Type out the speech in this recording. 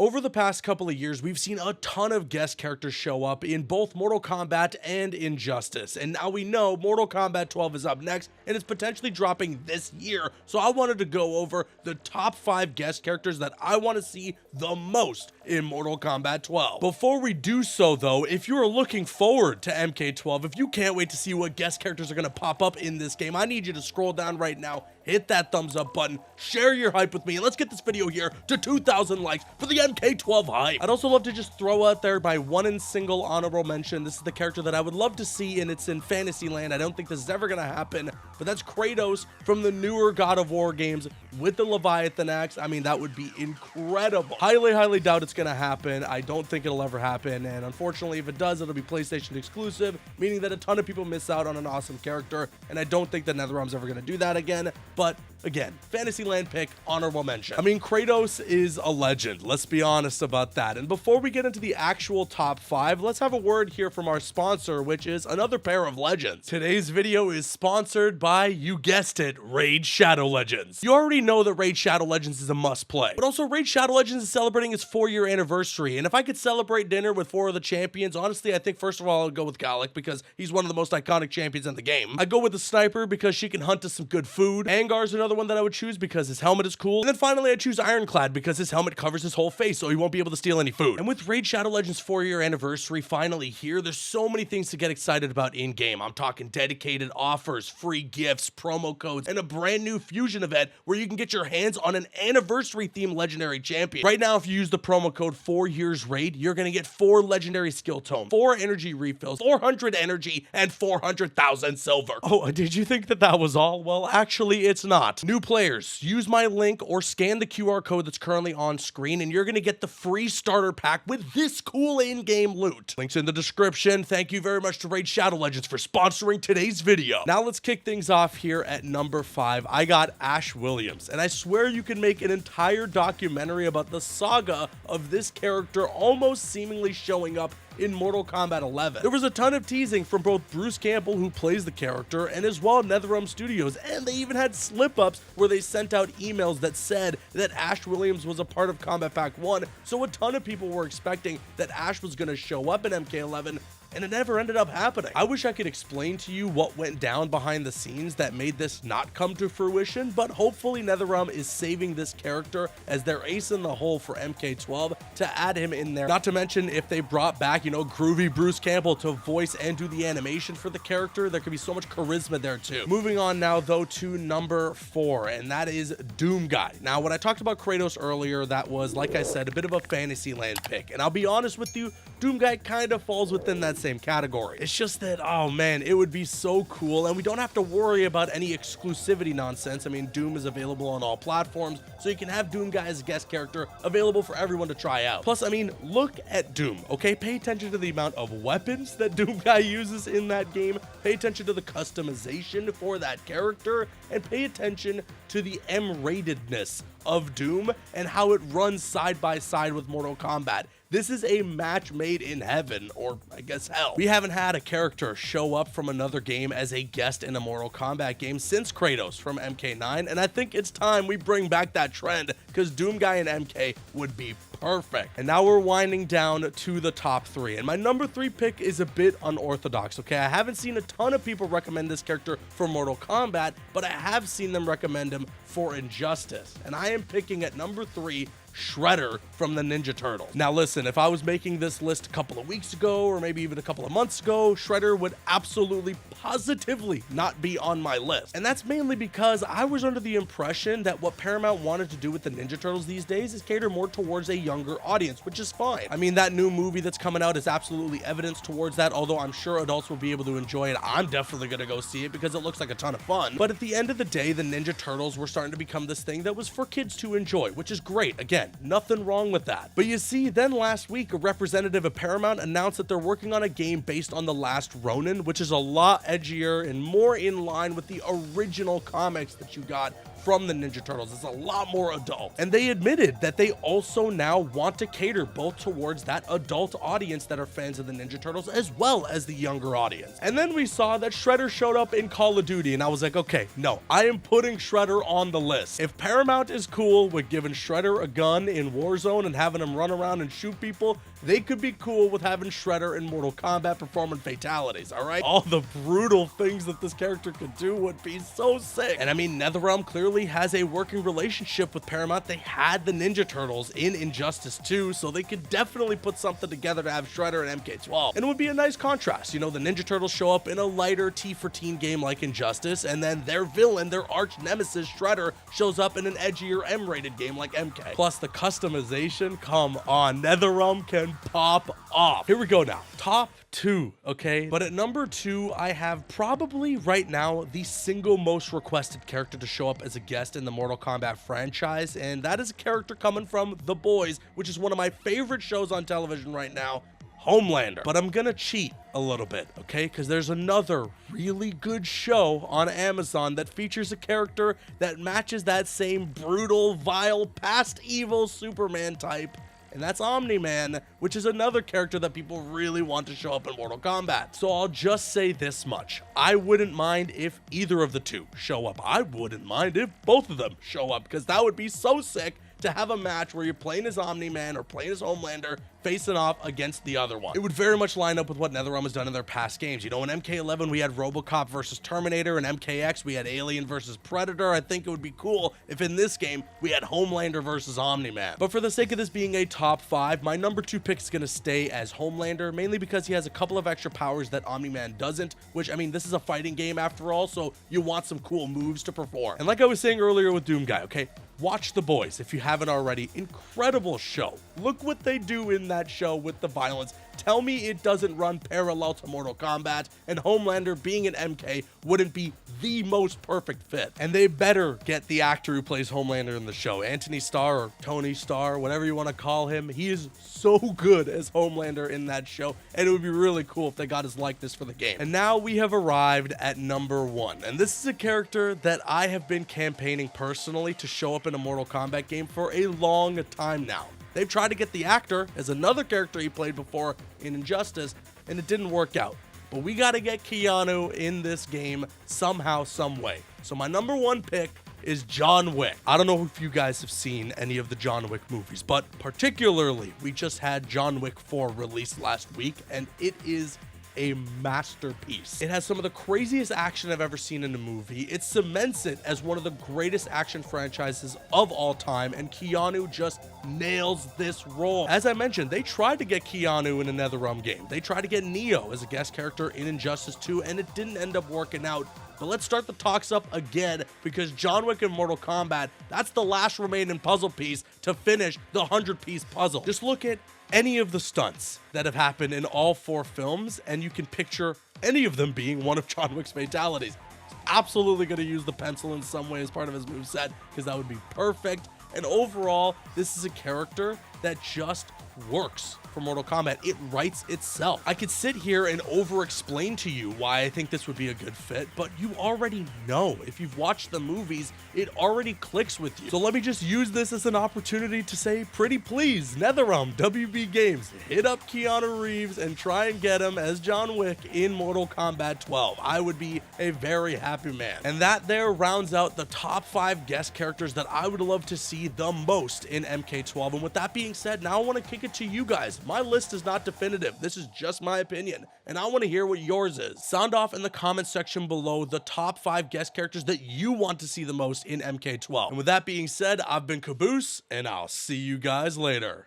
Over the past couple of years, we've seen a ton of guest characters show up in both Mortal Kombat and Injustice, and now we know Mortal Kombat 12 is up next, and it's potentially dropping this year, so I wanted to go over the top 5 guest characters that I want to see the most in Mortal Kombat 12. Before we do so though, if you're looking forward to MK12, if you can't wait to see what guest characters are going to pop up in this game, I need you to scroll down right now, hit that thumbs up button, share your hype with me, and let's get this video here to 2,000 likes for the MK12 hype. I'd also love to just throw out there my one and single honorable mention. This is the character that I would love to see, and it's in Fantasyland. I don't think this is ever going to happen, but that's Kratos from the newer God of War games with the Leviathan axe. I mean, that would be incredible. Highly doubt it's going to happen. I don't think it'll ever happen, and unfortunately, if it does, it'll be PlayStation exclusive, meaning that a ton of people miss out on an awesome character, and I don't think that NetherRealm's ever going to do that again, but again, Fantasyland pick, honorable mention. I mean, Kratos is a legend. Let's be honest about that. And before we get into the actual top 5, let's have a word here from our sponsor, which is another pair of legends. Today's video is sponsored by, you guessed it, Raid Shadow Legends. You already know that Raid Shadow Legends is a must play, but also Raid Shadow Legends is celebrating its 4-year anniversary. And if I could celebrate dinner with 4 of the champions, honestly, I think first of all, I'd go with Gallic because he's one of the most iconic champions in the game. I'd go with the Sniper because she can hunt us some good food. Angar's another one that I would choose because his helmet is cool. And then finally, I choose Ironclad because his helmet covers his whole face, so he won't be able to steal any food. And with Raid Shadow Legends 4-year anniversary finally here, there's so many things to get excited about in-game. I'm talking dedicated offers, free gifts, promo codes, and a brand new fusion event where you can get your hands on an anniversary-themed legendary champion. Right now, if you use the promo code 4YearsRaid, you're gonna get 4 legendary skill tomes, 4 energy refills, 400 energy, and 400,000 silver. Oh, did you think that that was all? Well, actually, it's not. New players, use my link or scan the QR code that's currently on screen, and you're gonna get the free starter pack with this cool in-game loot. Links in the description. Thank you very much to Raid Shadow Legends for sponsoring today's video. Now let's kick things off here at number 5. I got Ash Williams, and I swear you can make an entire documentary about the saga of this character almost seemingly showing up in Mortal Kombat 11. There was a ton of teasing from both Bruce Campbell, who plays the character, and as well NetherRealm Studios, and they even had slip-ups where they sent out emails that said that Ash Williams was a part of Combat Pack 1, so a ton of people were expecting that Ash was going to show up in MK11, and it never ended up happening. I wish I could explain to you what went down behind the scenes that made this not come to fruition, but hopefully NetherRealm is saving this character as their ace in the hole for MK12 to add him in there. Not to mention, if they brought back, groovy Bruce Campbell to voice and do the animation for the character, there could be so much charisma there too. Moving on now though to number 4, and that is Doomguy. Now, when I talked about Kratos earlier, that was, like I said, a bit of a Fantasyland pick, and I'll be honest with you, Doomguy kind of falls within that same category. It's just that, oh man, it would be so cool, and we don't have to worry about any exclusivity nonsense. I mean, Doom is available on all platforms, so you can have Doomguy as a guest character available for everyone to try out. Plus, I mean, look at Doom, okay? Pay attention to the amount of weapons that Doomguy uses in that game, pay attention to the customization for that character, and pay attention to the M-ratedness of Doom and how it runs side by side with Mortal Kombat. This is a match made in heaven, or I guess hell. We haven't had a character show up from another game as a guest in a Mortal Kombat game since Kratos from MK9, and I think it's time we bring back that trend, because Doomguy and MK would be perfect. And now we're winding down to the top 3, and my number 3 pick is a bit unorthodox, okay? I haven't seen a ton of people recommend this character for Mortal Kombat, but I have seen them recommend him for Injustice, and I am picking at number 3 Shredder from the Ninja Turtles. Now listen, if I was making this list a couple of weeks ago, or maybe even a couple of months ago, Shredder would absolutely, positively not be on my list. And that's mainly because I was under the impression that what Paramount wanted to do with the Ninja Turtles these days is cater more towards a younger audience, which is fine. I mean, that new movie that's coming out is absolutely evidence towards that, although I'm sure adults will be able to enjoy it. I'm definitely gonna go see it because it looks like a ton of fun. But at the end of the day, the Ninja Turtles were starting to become this thing that was for kids to enjoy, which is great. Again, nothing wrong with that. But you see, then last week, a representative of Paramount announced that they're working on a game based on The Last Ronin, which is a lot edgier and more in line with the original comics that you got from the Ninja Turtles. It's a lot more adult. And they admitted that they also now want to cater both towards that adult audience that are fans of the Ninja Turtles as well as the younger audience. And then we saw that Shredder showed up in Call of Duty, and I was like, okay, no, I am putting Shredder on the list. If Paramount is cool with giving Shredder a gun in Warzone and having him run around and shoot people, they could be cool with having Shredder in Mortal Kombat performing fatalities, all right? All the brutal things that this character could do would be so sick. And I mean, NetherRealm clearly has a working relationship with Paramount. They had the Ninja Turtles in Injustice 2, so they could definitely put something together to have Shredder and MK12. And it would be a nice contrast. You know, the Ninja Turtles show up in a lighter T for teen game like Injustice, and then their villain, their arch nemesis, Shredder, shows up in an edgier M-rated game like MK. Plus the customization, come on, NetherRealm can pop off. Here we go now. Top 2, okay? But at number 2, I have probably right now the single most requested character to show up as a guest in the Mortal Kombat franchise, and that is a character coming from The Boys, which is one of my favorite shows on television right now, Homelander. But I'm gonna cheat a little bit, okay? Because there's another really good show on Amazon that features a character that matches that same brutal, vile, past evil Superman type, and that's Omni-Man, which is another character that people really want to show up in Mortal Kombat. So I'll just say this much. I wouldn't mind if either of the two show up. I wouldn't mind if both of them show up, because that would be so sick to have a match where you're playing as Omni-Man or playing as Homelander facing off against the other one. It would very much line up with what NetherRealm has done in their past games. You know, in MK11 we had RoboCop versus Terminator, and MKX we had Alien versus Predator. I think it would be cool if in this game we had Homelander versus Omni-Man. But for the sake of this being a top 5, my number 2 pick is going to stay as Homelander, mainly because he has a couple of extra powers that Omni-Man doesn't, which, I mean, this is a fighting game after all, so you want some cool moves to perform. And like I was saying earlier with Doom Guy, okay, watch The Boys if you haven't already. Incredible show. Look what they do in that show with the violence. Tell me it doesn't run parallel to Mortal Kombat, and Homelander being an MK wouldn't be the most perfect fit. And they better get the actor who plays Homelander in the show, Anthony Starr or Tony Starr, whatever you want to call him. He is so good as Homelander in that show, and it would be really cool if they got his likeness for the game. And now we have arrived at number 1, and this is a character that I have been campaigning personally to show up in a Mortal Kombat game for a long time now. They've tried to get the actor as another character he played before in Injustice, and it didn't work out. But we got to get Keanu in this game somehow, some way. So my number 1 pick is John Wick. I don't know if you guys have seen any of the John Wick movies, but particularly we just had John Wick 4 released last week, and it is a masterpiece. It has some of the craziest action I've ever seen in a movie. It cements it as one of the greatest action franchises of all time, and Keanu just nails this role. As I mentioned, they tried to get Keanu in a NetherRealm game. They tried to get Neo as a guest character in Injustice 2, and it didn't end up working out. But let's start the talks up again, because John Wick and Mortal Kombat, that's the last remaining puzzle piece to finish the 100-piece puzzle. Just look at any of the stunts that have happened in all 4 films, and you can picture any of them being one of John Wick's fatalities. He's absolutely going to use the pencil in some way as part of his moveset, because that would be perfect. And overall, this is a character that just works for Mortal Kombat. It writes itself. I could sit here and over-explain to you why I think this would be a good fit, but you already know. If you've watched the movies, it already clicks with you. So let me just use this as an opportunity to say, pretty please, NetherRealm, WB Games, hit up Keanu Reeves and try and get him as John Wick in Mortal Kombat 12. I would be a very happy man. And that there rounds out the top 5 guest characters that I would love to see the most in MK12. And with that being said, now I want to kick it to you guys. My list is not definitive. This is just my opinion, and I want to hear what yours is. Sound off in the comment section below the top 5 guest characters that you want to see the most in MK12. And with that being said, I've been Caboose, and I'll see you guys later.